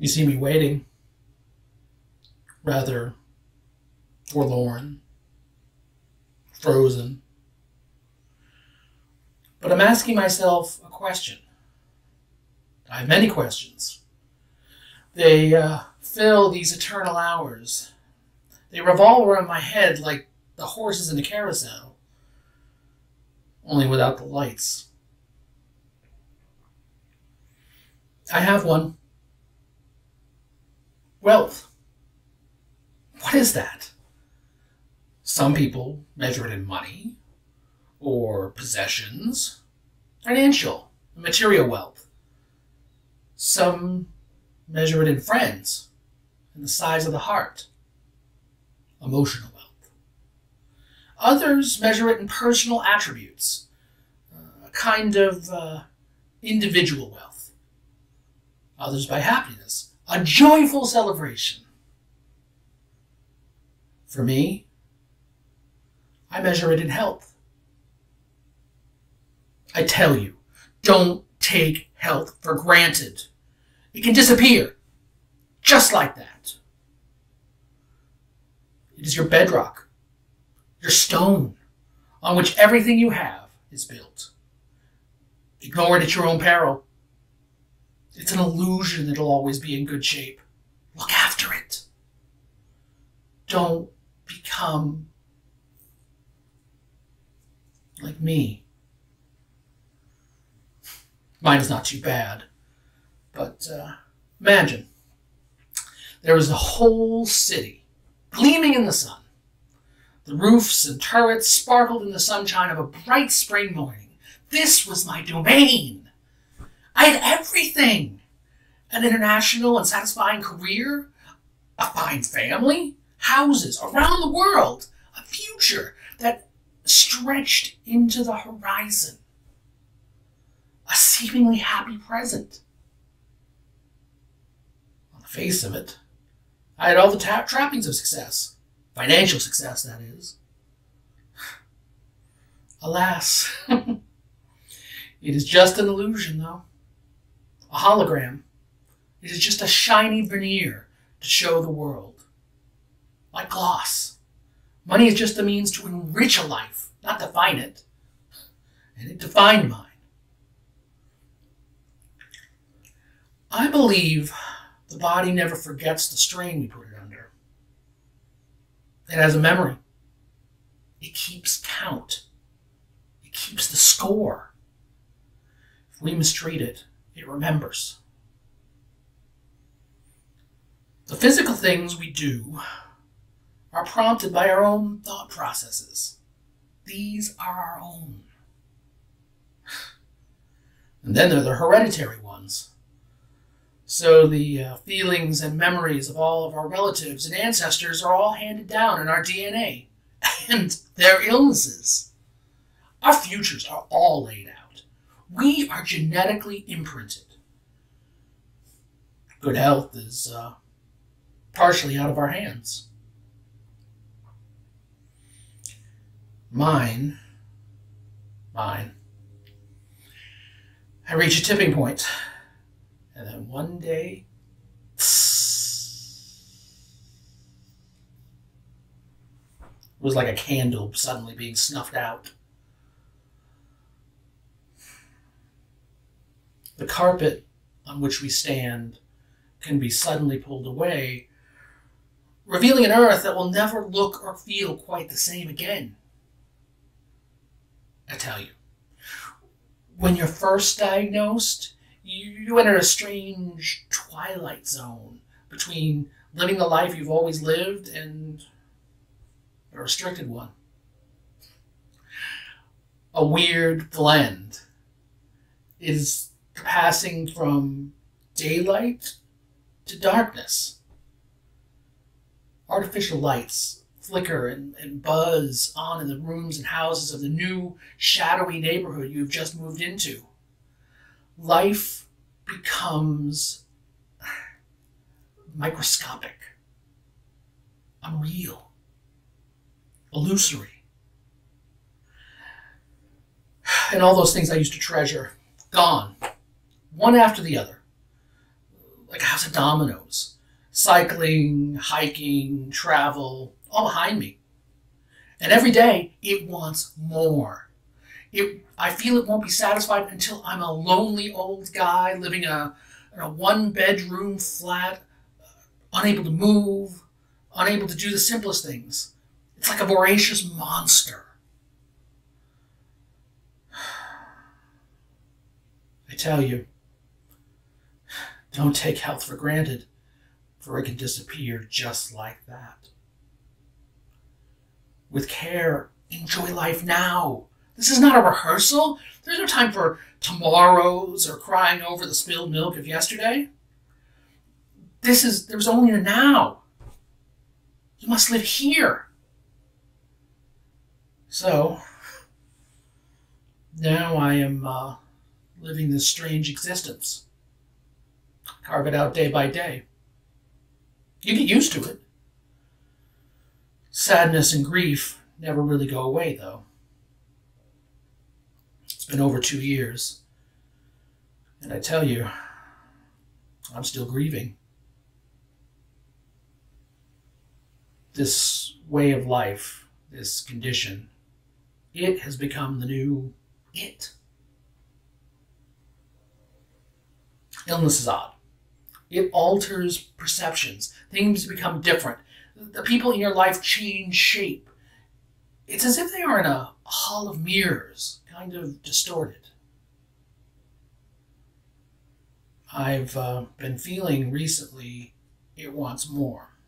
You see me waiting, rather forlorn, frozen. But I'm asking myself a question. I have many questions. They fill these eternal hours. They revolve around my head like the horses in a carousel, only without the lights. I have one. Wealth. What is that? Some people measure it in money or possessions, financial, material wealth. Some measure it in friends and the size of the heart, emotional wealth. Others measure it in personal attributes, a kind of individual wealth. Others by happiness, a joyful celebration. For me, I measure it in health. I tell you, don't take health for granted. It can disappear, just like that. It is your bedrock, your stone, on which everything you have is built. Ignore it at your own peril. It's an illusion it'll always be in good shape. Look after it. Don't become like me. Mine is not too bad, but imagine there was a whole city gleaming in the sun. The roofs and turrets sparkled in the sunshine of a bright spring morning. This was my domain. I had everything. An international and satisfying career, a fine family, houses around the world, a future that stretched into the horizon, a seemingly happy present. On the face of it, I had all the trappings of success, financial success, that is. Alas, it is just an illusion, though. A hologram. It is just a shiny veneer to show the world. Like gloss. Money is just a means to enrich a life, not define it. And it defined mine. I believe the body never forgets the strain we put it under. It has a memory. It keeps count. It keeps the score. If we mistreat it, it remembers. The physical things we do are prompted by our own thought processes. These are our own. And then there are the hereditary ones. So the feelings and memories of all of our relatives and ancestors are all handed down in our DNA. And their illnesses. Our futures are all laid out. We are genetically imprinted. Good health is partially out of our hands. Mine. I reach a tipping point, and then one day, it was like a candle suddenly being snuffed out. The carpet on which we stand can be suddenly pulled away, revealing an earth that will never look or feel quite the same again. I tell you, when you're first diagnosed, you enter a strange twilight zone between living the life you've always lived and a restricted one. A weird blend is passing from daylight to darkness. Artificial lights flicker and buzz on in the rooms and houses of the new shadowy neighborhood you've just moved into. Life becomes microscopic, unreal, illusory. And all those things I used to treasure, gone, one after the other, like a house of dominoes. Cycling, hiking, travel, all behind me. And every day, it wants more. I feel it won't be satisfied until I'm a lonely old guy living in a one-bedroom flat, unable to move, unable to do the simplest things. It's like a voracious monster. I tell you, don't take health for granted, for it can disappear just like that. With care, enjoy life now. This is not a rehearsal. There's no time for tomorrows or crying over the spilled milk of yesterday. There's only a now. You must live here. So, now I am living this strange existence. Carve it out day by day. You get used to it. Sadness and grief never really go away, though. It's been over 2 years. And I tell you, I'm still grieving. This way of life, this condition, it has become the new it. Illness is odd. It alters perceptions. Things become different. The people in your life change shape. It's as if they are in a hall of mirrors, kind of distorted. I've been feeling recently it wants more.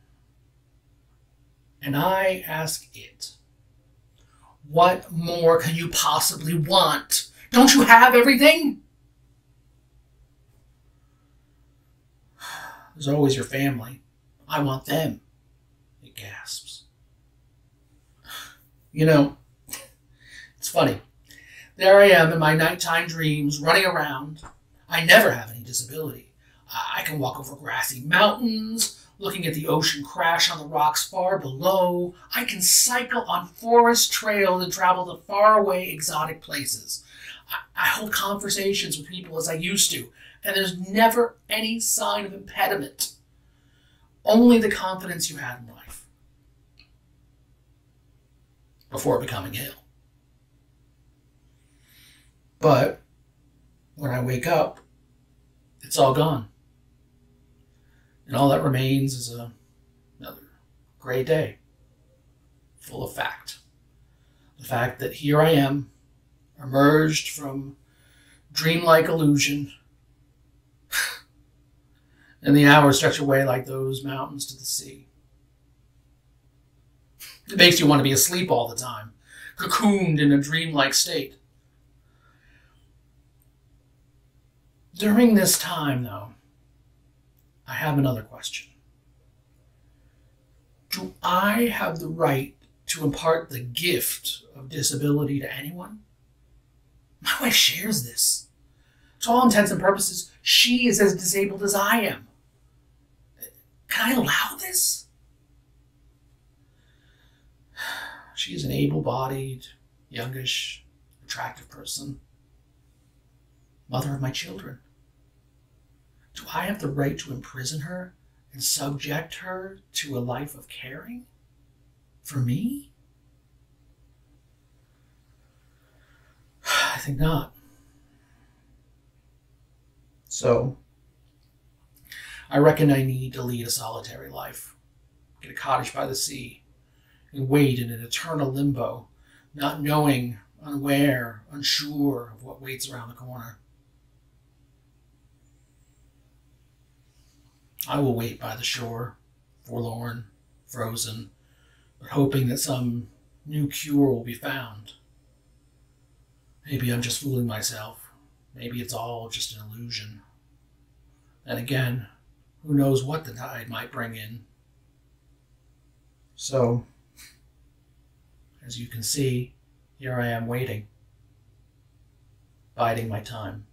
And I ask it, what more can you possibly want? Don't you have everything? There's always your family. I want them. It gasps. You know, it's funny. There I am in my nighttime dreams, running around. I never have any disability. I can walk over grassy mountains, looking at the ocean crash on the rocks far below. I can cycle on forest trails and travel to faraway exotic places. I hold conversations with people as I used to, and there's never any sign of impediment. Only the confidence you had in life before becoming ill. But when I wake up, it's all gone. And all that remains is another gray day, full of fact. The fact that here I am, emerged from dreamlike illusion, and the hours stretch away like those mountains to the sea. It makes you want to be asleep all the time, cocooned in a dreamlike state. During this time, though, I have another question. Do I have the right to impart the gift of disability to anyone? My wife shares this. To all intents and purposes, she is as disabled as I am. Can I allow this? She is an able-bodied, youngish, attractive person. Mother of my children. Do I have the right to imprison her and subject her to a life of caring? For me? I think not. So, I reckon I need to lead a solitary life. Get a cottage by the sea and wait in an eternal limbo, not knowing, unaware, unsure of what waits around the corner. I will wait by the shore, forlorn, frozen, but hoping that some new cure will be found. Maybe I'm just fooling myself. Maybe it's all just an illusion. And again, who knows what the tide might bring in. So, as you can see, here I am waiting, biding my time.